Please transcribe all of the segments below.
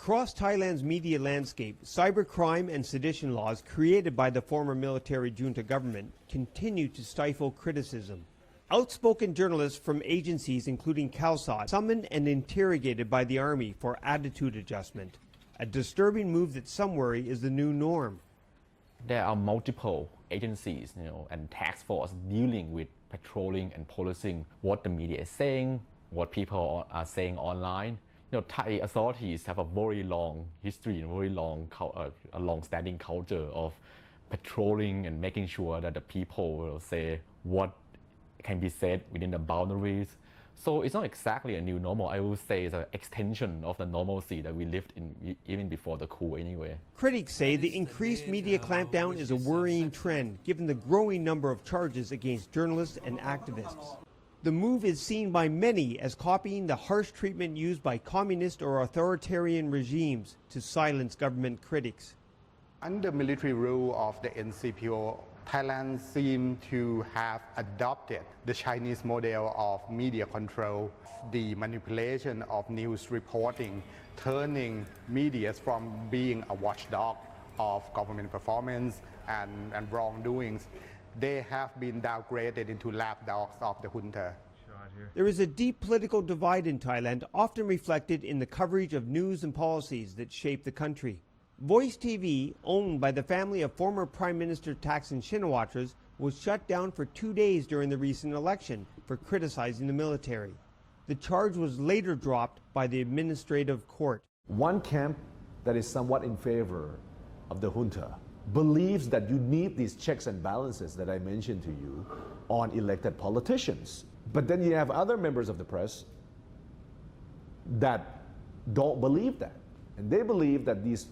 Across Thailand's media landscape, cybercrime and sedition laws created by the former military junta government continue to stifle criticism. Outspoken journalists from agencies including CalSOT summoned and interrogated by the army for attitude adjustment, a disturbing move that some worry is the new norm. There are multiple agencies, and task force dealing with patrolling and policing what the media is saying, what people are saying online. Thai authorities have a very long history and very a long-standing culture of patrolling and making sure that the people will say what can be said within the boundaries. So it's not exactly a new normal. I would say it's an extension of the normalcy that we lived in even before the coup anyway. Critics say the increased media clampdown is a worrying trend given the growing number of charges against journalists and activists. The move is seen by many as copying the harsh treatment used by communist or authoritarian regimes to silence government critics. Under military rule of the NCPO, Thailand seemed to have adopted the Chinese model of media control, the manipulation of news reporting, turning media from being a watchdog of government performance and wrongdoings. They have been downgraded into lapdogs of the junta. There is a deep political divide in Thailand, often reflected in the coverage of news and policies that shape the country. Voice TV, owned by the family of former Prime Minister Thaksin Shinawatra, was shut down for 2 days during the recent election for criticizing the military. The charge was later dropped by the administrative court. One camp that is somewhat in favor of the junta believes that you need these checks and balances that I mentioned to you on elected politicians. But then you have other members of the press that don't believe that. And they believe that these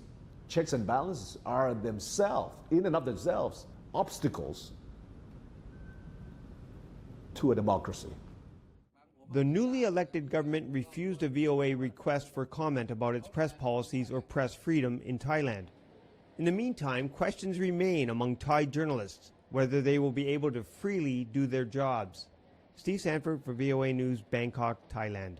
checks and balances are themselves, in and of themselves, obstacles to a democracy. The newly elected government refused a VOA request for comment about its press policies or press freedom in Thailand. In the meantime, questions remain among Thai journalists whether they will be able to freely do their jobs. Steve Sandford for VOA News, Bangkok, Thailand.